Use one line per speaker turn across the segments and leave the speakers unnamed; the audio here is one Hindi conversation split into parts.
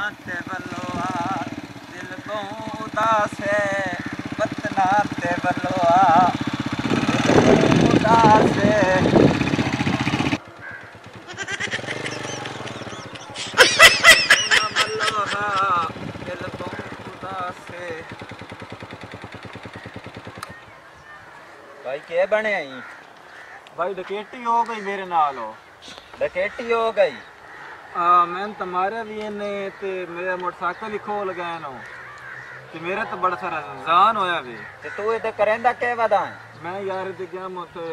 ते बलोआ दिल बहु उदास है वतना ते बलोआ दिल उदास है बलोआ दिल बहु उदास है। भाई क्या बने आई?
भाई डकैती हो गई मेरे नाल।
डकैती हो गई?
मैं तो मारे भी इन्हें ते मेरा मोटरसाइकिल ही खोल गए नो ते मेरा तो बड़ा सारा जान होया वे।
ते तू इधर करेंदा क्या वदा?
मैं यार इधर गया मोते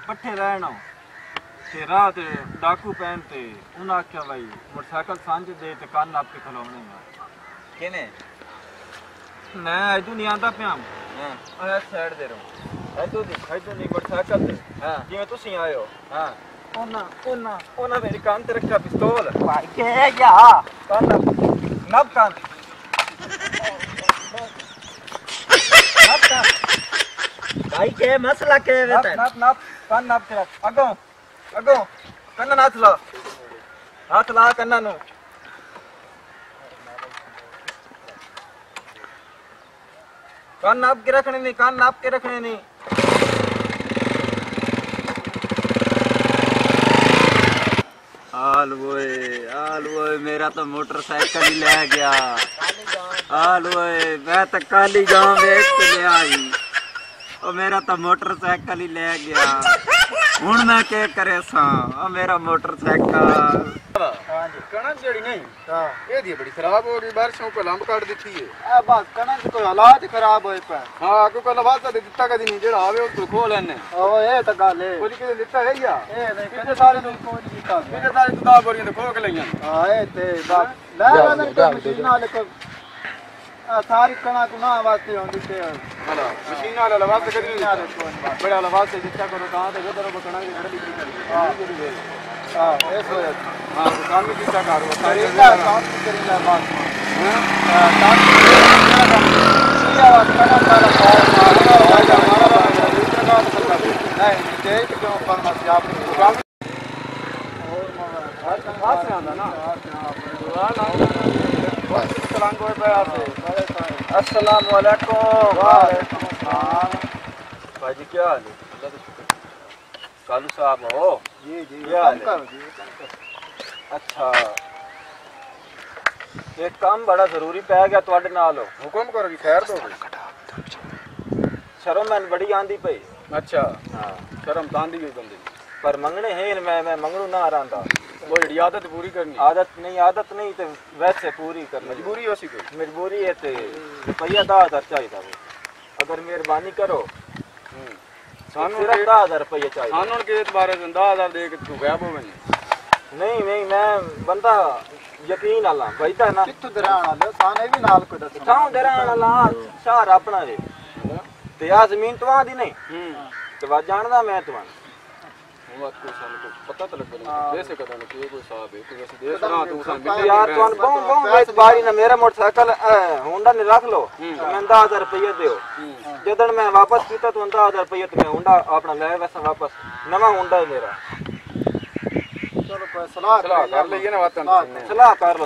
पट्ठे रहना ते रात डाकू पहनते उन आख्या भाई मोटरसाइकिल सांझ दे ते कान आपके खलोने
किने?
मैं इधर नहीं आंदा पिया।
हां
आया साइड दे रहा इधर नहीं मोटरसाइकिल दे। हां जिवें तुसी आए हो। हां ओना मेरी कान ते रखा पिस्तौल।
भाई के या
कान नब कान
भाई के मसला के
नब नब कान नब तेरा अगो अगो कन्ना हाथ ला कन्ना नु। कान नाप के रखने नहीं, कान नाप के रखने नहीं।
हाल वो मेरा तो मोटरसाइकिल ही ले गया। हाल वो मैं तो काली गांव देख के ले आई और मेरा तो मोटरसाइकिल ही ले गया। हुण मैं क्या करे सा? मेरा मोटरसाइकिल
कणक जड़ी नहीं ये दी बड़ी खराब हो गई, बारिशों को लंब काट दी है। आ बस कणक कोई हालात खराब होए पे। हां को कल वास्ता दे दित्ता कदी नहीं जेड़ा आवे तो खो लेने। ओ ए त गल है कोई के दित्ता है या ए कितने सारे तो कोई दित्ता कितने सारे तो 10 बोरियां तो खो के लईयां। हां ए ते बस ले वाला तो मशीन नाल को सारी कणक ना वास्ते होंदी ते हां मशीन नाल वास्ते कदी नहीं नाल बड़ा वास्ते दित्ता करो कहां ते उधर कणक की खड़ी करी। हां हां ऐसो है। हां काम में कितना करो करेगा काम करेगा बात में। हां काम किया बात करना सारा नहीं तेज क्यों करना चाहिए आप काम और हाथ से आंदा ना सलाम को पे आसे। अस्सलाम वालेकुम। वालेकुम सलाम। भाई क्या हाल है? कालू साहब हो? जी जी काम अच्छा एक काम बड़ा जरूरी पै गया तुहाडे नाल। हुक्म करो कि खैर दो। शर्म मैंने बड़ी आंदी पई। अच्छा हां शर्म तांदी भी बंदे पर मंगने हैं मैं मंगणू ना रहा। वो जड़ी आदत पूरी करनी। आदत नहीं ते वैसे पूरी करनी मजबूरी होसी कोई मजबूरी है ते रुपया 10,000 चाहिए। अगर मेहरबानी करो सानू 10,000 रुपये चाहिए। सानू के बारे में 10,000 दे के तू गायब हो गई। नहीं मैं बंदा यकीन आला भाई ता ना कित्थों दरान आले साने भी नाल को दस थां दरान आला शहर अपना वे ते आ जमीन तो आदी नहीं ते वा जानदा मैं तो वो को सानू को पता तो लग गया जैसे कदा ने कोई साहब है तू वैसे देख ना तू सन यार तू बहु वेच बारी ना मेरा मोटरसाइकिल होंडा ने रख लो मैं 10,000 रुपये देओ जदन मैं वापस कीता तो 10,000 रुपये तो मैं होंडा अपना ले वैसा वापस नवा होंडा है मेरा। चलो कोई सलाह कर ले ना बात सलाह कर लो।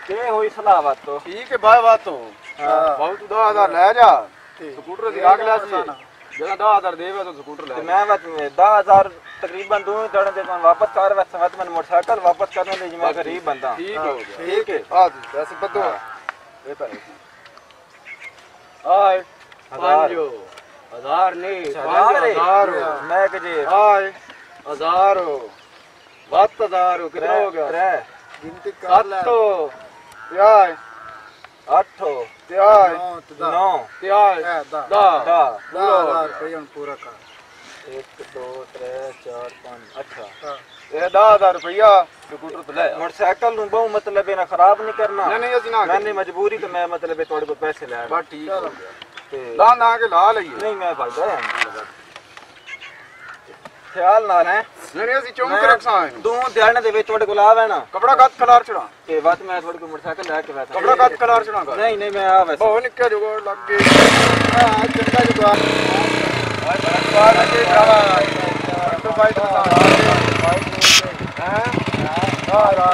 के होई सलाह बात तो ठीक है भाई बात तो बहुत 10,000 ले जा स्कूटर दी आग ले सी जरा 10,000 देवे तो स्कूटर ले मैं बात 10,000 तकरीबन दूं जड़े दे वापस कर वैसे मत मन मोटरसाइकिल वापस करने ले मैं गरीब बंदा। ठीक हो गया ठीक है हां वैसे बदो ये पर आय 5,000 नहीं 5,000 मैं के जी आय 1,000 7,000 कितना हो गया गिनती कर ले 7 त्याय 8 त्याय 9 त्याय 10 पूरा कर 1 2 3 4 5 अच्छा ये 10,000 रुपया स्कूटर तो ले मोटरसाइकिल नु बहु मतलब है ना खराब नहीं करना। नहीं असि ना मैंने मजबूरी तो मैं मतलब है थोड़े को पैसे ले बस ठीक हो गया ते ला के ला लइए नहीं मैं भाई ख्याल ना है। नहीं ਅਸੀਂ ਚੌਂਕ ਰੱਖਾਂ ਦੋ ਦਿਹਾੜੇ ਦੇ ਵਿੱਚ ਤੁਹਾਡੇ ਕੋਲ ਆਵੇ ਨਾ ਕਪੜਾ ਕੱਤ ਖਲਾਰ ਚੜਾ ਤੇ ਬਾਤ ਮੈਂ ਤੁਹਾਡੇ ਕੋਲ ਮੋਟਰਸਾਈਕਲ ਲੈ ਕੇ ਬੈਠਾ ਕਪੜਾ ਕੱਤ ਖਲਾਰ ਚੜਾਂਗਾ ਨਹੀਂ ਨਹੀਂ ਮੈਂ ਆ ਵੈਸੇ ਬਹੁਤ ਨਿੱਕਾ ਜੁਗਾੜ ਲੱਗ ਗਏ ਆ ਚੰਗਾ ਜੁਗਾੜ ਭਾਈ ਬੜਾ ਅਜੇ ਭਰਾਵਾ ਤੋਂ ਬਾਈਕ ਬਤਾ ਹਾਂ ਆ ਰਾ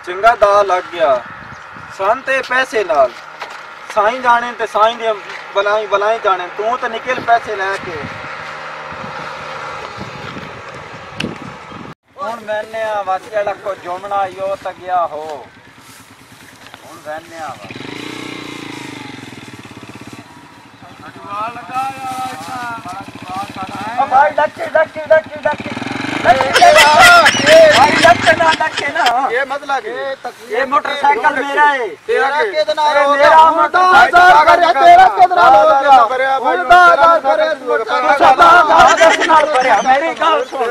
चंगा दा लग गया सन ते पैसे नाल साईं जाने ते साईं दी बलाई बलाई जाने तू तो निकल पैसे लेके
हुन मैंने वासी वाला को जोमना यो त गया हो हुन मैंने लगाया अच्छा भाई डक्के
ये मत लगे
ये मोटरसाइकिल मेरा है
तेरा कितना
मेरा मोटरसाइकिल
तेरा कितना हो गया
मेरी गल सुन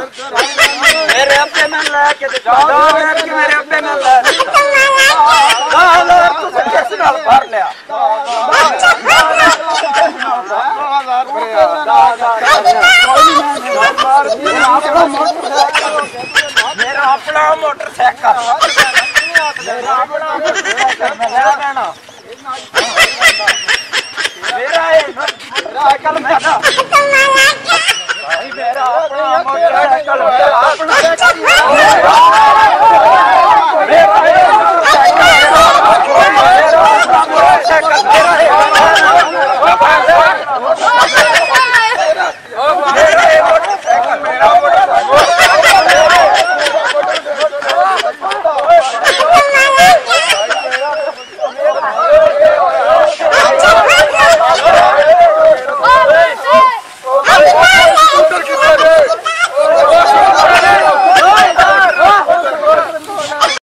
मेरे अपने में लेके मेरे अपने में ले भर लिया मेरा अपना मोटरसाइकिल मेरा अपना मोटरसाइकिल मेरा है मोटरसाइकिल मेरा मेरा अपना मोटरसाइकिल